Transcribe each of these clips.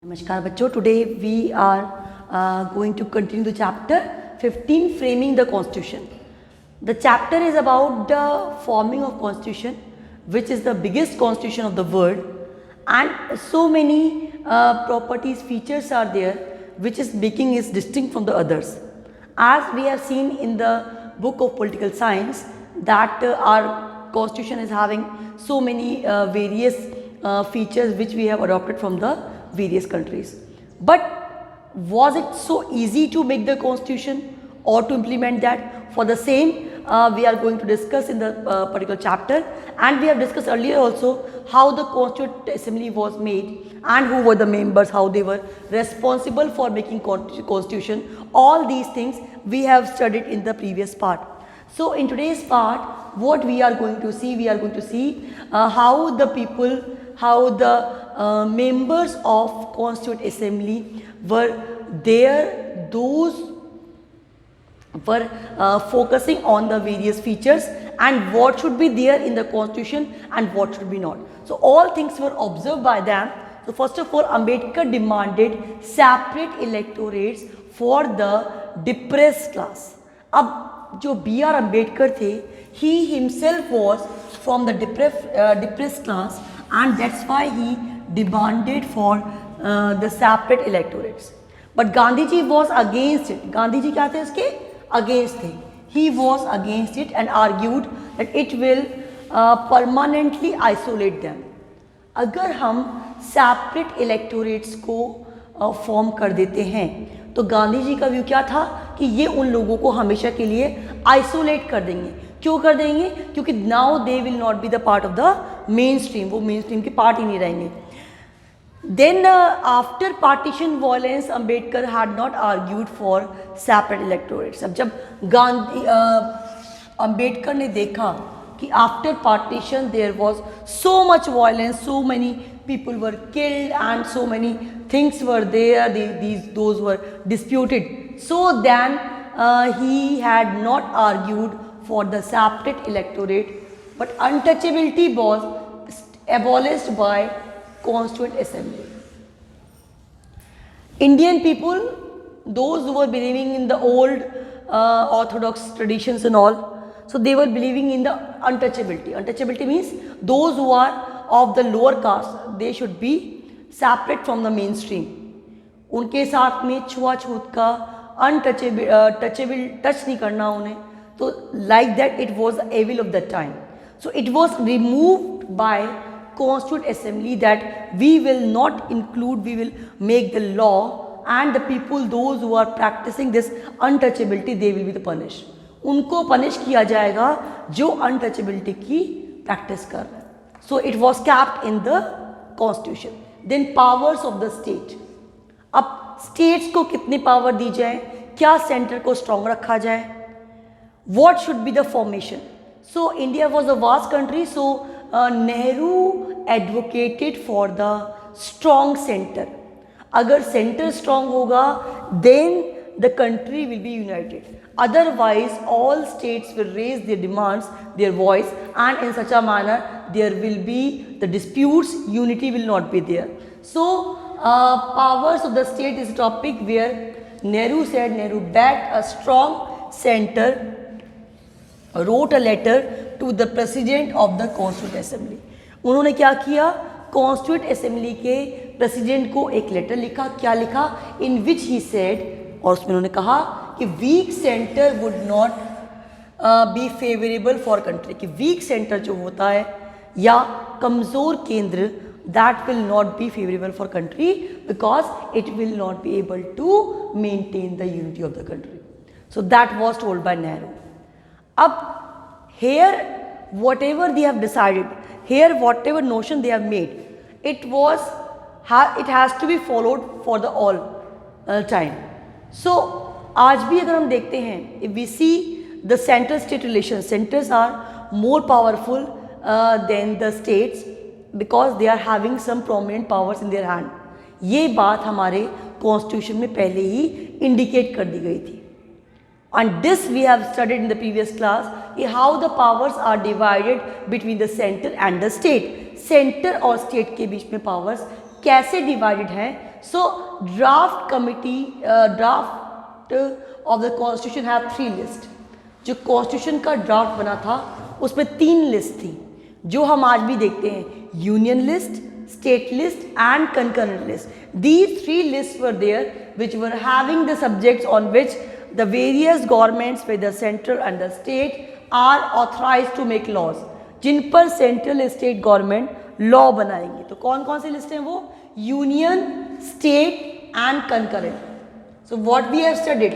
Namaskar bachcho, today we are going to continue the chapter 15, framing the constitution. The chapter is about the forming of constitution, which is the biggest constitution of the world, and so many properties, features are there which is making it distinct from the others. As we have seen in the book of political science that our constitution is having so many various features which we have adopted from the various countries. But was it so easy to make the constitution or to implement that? For the same we are going to discuss in the particular chapter, and we have discussed earlier also how the Constituent Assembly was made and who were the members, how they were responsible for making constitution. All these things we have studied in the previous part. So in today's part, what we are going to see, how the people, how the members of Constituent Assembly were there, those were focusing on the various features and what should be there in the constitution and what should be not. So all things were observed by them. So first of all, Ambedkar demanded separate electorates for the depressed class. अब जो B.R. Ambedkar थे, he himself was from the depressed class, and that's why he demanded for the separate electorates. But Gandhiji was against it. Gandhiji क्या थे उसके? Against थे. He was against it and argued that it will permanently isolate them. अगर हम separate electorates को form कर देते हैं तो गांधी जी का व्यू क्या था कि ये उन लोगों को हमेशा के लिए आइसोलेट कर देंगे. क्यों कर देंगे? क्योंकि now they will not be the part of the main stream, वो मेन स्ट्रीम की पार्ट ही नहीं रहेंगे. Then after partition violence, Ambedkar had not argued for separate electorates. अब जब गांधी Ambedkar ने देखा कि after partition there was so much violence, so many people were killed and so many things were there, those were disputed. So then he had not argued for the separate electorate, but untouchability was abolished by Constituent Assembly. Indian people, those who were believing in the old orthodox traditions and all, so they were believing in the untouchability. Untouchability means those who are of the lower caste, they should be separate from the mainstream. उनके साथ में छुआछूत का untouchable touch नहीं करना उन्हें. तो like that it was the evil of that time. So it was removed by Constituent Assembly that we will not include, we will make the law, and the people, those who are practicing this untouchability, they will be the punished. उनको punish किया जाएगा जो untouchability की practice कर रहे हैं. So it was kept in the constitution. Then powers of the state. अब states को कितनी power दी जाए, क्या center को strong रखा जाए, what should be the formation. So India was a vast country, so Nehru advocated for the strong center. अगर center strong होगा, then the country will be united. Otherwise, all states will raise their demands, their voice, and in such a manner, there will be the disputes, unity will not be there. So, powers of the state is a topic where Nehru said, Nehru backed a strong center, wrote a letter to the president of the Constituent Assembly. उन्होंने क्या किया? Constituent Assembly के president को एक letter लिखा. क्या लिखा? In which he said, और उसमें उन्होंने कहा कि weak center would not be favorable for country. कि weak center जो होता है या कमज़ोर केंद्र, that will not be favorable for country because it will not be able to maintain the unity of the country. So that was told by Nehru. अब here whatever they have decided, here whatever notion they have made, it has to be followed for the all time. So आज भी अगर हम देखते हैं, if we see the center state relations, centers are more powerful than the states because they are having some prominent powers in their hand. ये बात हमारे constitution में पहले ही इंडिकेट कर दी गई थी. And this we have studied in the previous class, how the powers are divided between the center and the state. Center और state के बीच में powers कैसे डिवाइडेड हैं, So draft committee draft of the constitution have 3 list. जो constitution का draft बना था उसमें 3 लिस्ट थी जो हम आज भी देखते हैं, union list, state list and concurrent list. These 3 lists were there which were having the subjects on which the various governments whether central and the state are authorized to make laws. जिन पर central state government law बनाएंगे. तो कौन कौन सी list हैं वो? Union, state and concurrent. So what we have studied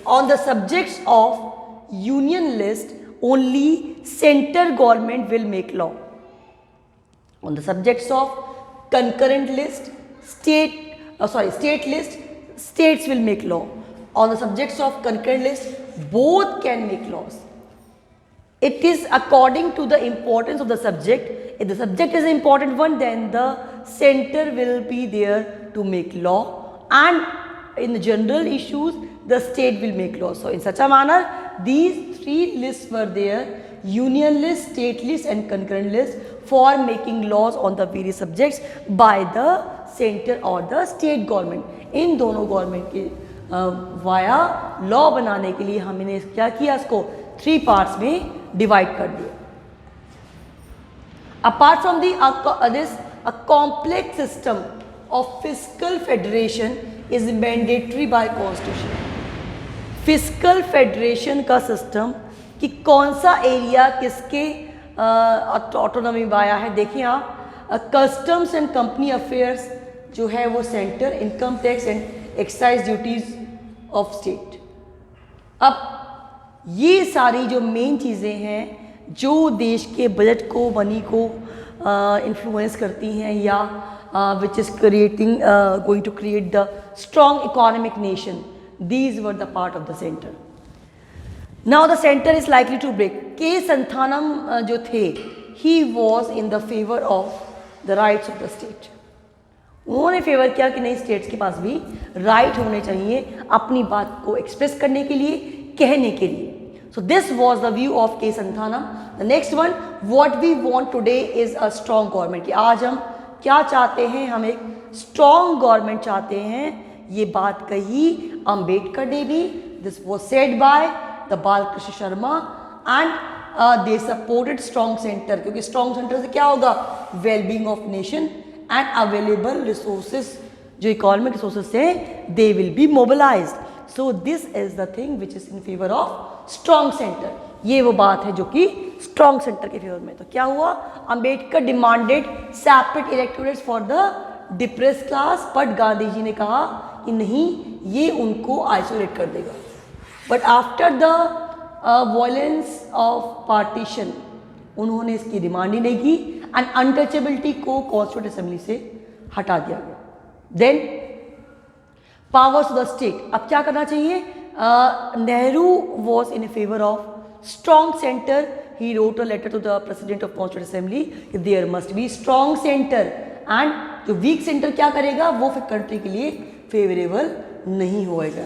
on the subjects of union list, only center government will make law. On the subjects of concurrent list, state list, states will make law. On the subjects of concurrent list, both can make laws. It is according to the importance of the subject. If the subject is an important one, then the center will be there to make law, and in the general issues the state will make law. So in such a manner these 3 lists were there, union list, state list and concurrent list, for making laws on the various subjects by the center or the state government. इन दोनों government के via law बनाने के लिए हमने क्या किया, इसको 3 parts में डिवाइड कर दिया. Apart from this, a complex system of fiscal federation is mandatory by constitution. Physical federation का सिस्टम कि कौन सा एरिया किसके ऑटोनॉमी में आया है. देखिए आप, कस्टम्स एंड कंपनी अफेयर्स जो है वो centre, income tax and excise duties of state. अब ये सारी जो मेन चीज़ें हैं जो देश के बजट को, मनी को इन्फ्लुएंस करती हैं या which is going to create the strong economic nation, these were the part of the center. Now the center is likely to break. K. Santhanam जो थे, he was in the favor of the rights of the state. उन्होंने favour किया कि नहीं, states के पास भी right होने चाहिए अपनी बात को एक्सप्रेस करने के लिए, कहने के लिए. So this was the view of K. Santhanam. The next one, what we want today is a strong government. कि आज हम क्या चाहते हैं, हम एक स्ट्रॉन्ग गवर्नमेंट चाहते हैं. ये बात कही अंबेडकर ने भी. This was said by the Balkrishna Sharma and they supported strong centre, क्योंकि स्ट्रॉन्ग सेंटर से क्या होगा, wellbeing of nation and available resources, जो इकोनॉमिक रिसोर्सेज हैं they will be mobilised. So this is the thing which is in favour of strong centre. ये वो बात है जो कि स्ट्रॉन्ग सेंटर के फेवर में. तो क्या हुआ, Ambedkar demanded separate electorates for the depress class, but Gandhi ji ने कहा कि नहीं, ये उनको आइसोलेट कर देगा. But after the violence of partition उन्होंने इसकी डिमांड ही नहीं की एंड अनटचेबिलिटी को कॉन्स्टिट्यूएंट असेंबली से हटा दिया गया. Then powers to the state. अब क्या करना चाहिए, Nehru was in favour of strong center. He wrote a letter to the president of Constituent Assembly कि there must be strong center, and जो weak center क्या करेगा, वो फिर कंट्री के लिए फेवरेबल नहीं होएगा,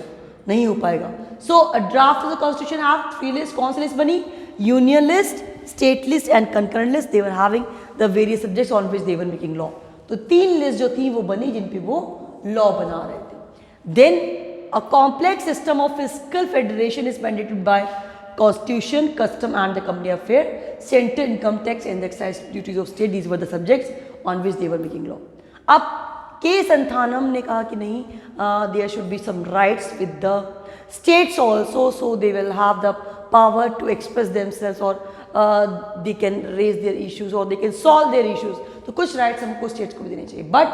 नहीं हो पाएगा. So a draft of the constitution have 3 lists. कौन सी लिस्ट बनी, union list, state list and concurrent list. they were having the various subjects on which they were making law. तो 3 लिस्ट जो थी वो बनी जिन पे वो लॉ बना रहे थे. Then a complex system of fiscal federation is mandated by Constitution, custom and the company affair, center, income tax and the excise duties of state. These were the subjects on which they were making law. अब के संथानम ने कहा कि नहीं, there should be some rights with the states also, so they will have the power to express themselves, or they can raise their issues or they can solve their issues. तो कुछ rights हमको states को भी देने चाहिए. But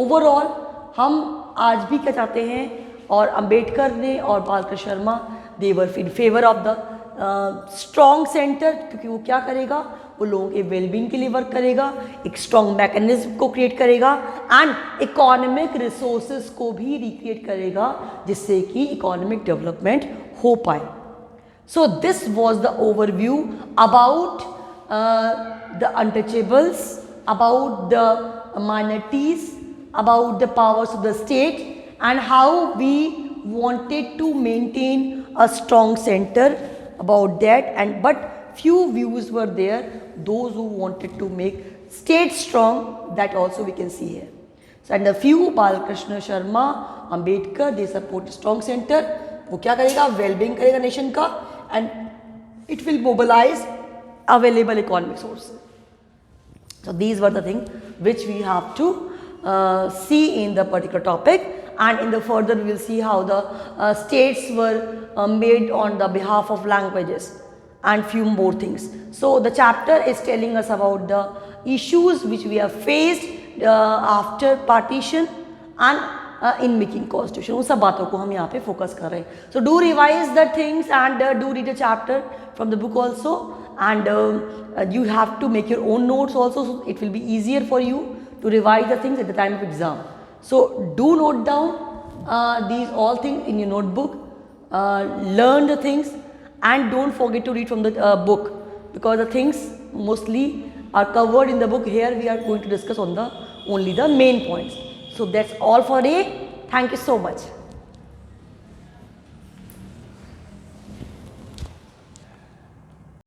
overall हम आज भी क्या चाहते हैं, और अंबेडकर ने और Balkrishna Sharma they were in favor of the strong centre, क्योंकि वो क्या करेगा, वो लोगों के वेलबींग के लिए वर्क करेगा, एक स्ट्रॉन्ग मैकेनिज्म को क्रिएट करेगा एंड इकोनॉमिक रिसोर्सेज को भी रिक्रिएट करेगा जिससे कि इकोनॉमिक डेवलपमेंट हो पाए. So this was the overview about the untouchables, about the minorities, about the powers of the state and how we wanted to maintain a strong center, about that. And but few views were there, those who wanted to make state strong, that also we can see here. And the few Balkrishna Sharma Ambedkar they support strong centre. वो क्या करेगा, wellbeing करेगा nation का and it will mobilise available economic sources. So these were the things which we have to see in the particular topic, and in the further we will see how the states were made on the behalf of languages and few more things. So the chapter is telling us about the issues which we have faced after partition and in making constitution. उन सब बातों को हम यहाँ पे focus कर रहे हैं. So do revise the things and do read a chapter from the book also, and you have to make your own notes also, so it will be easier for you to revise the things at the time of exam. So do note down these all things in your notebook, learn the things and don't forget to read from the book, because the things mostly are covered in the book. Here we are going to discuss on the only the main points. So that's all for today. Thank you so much.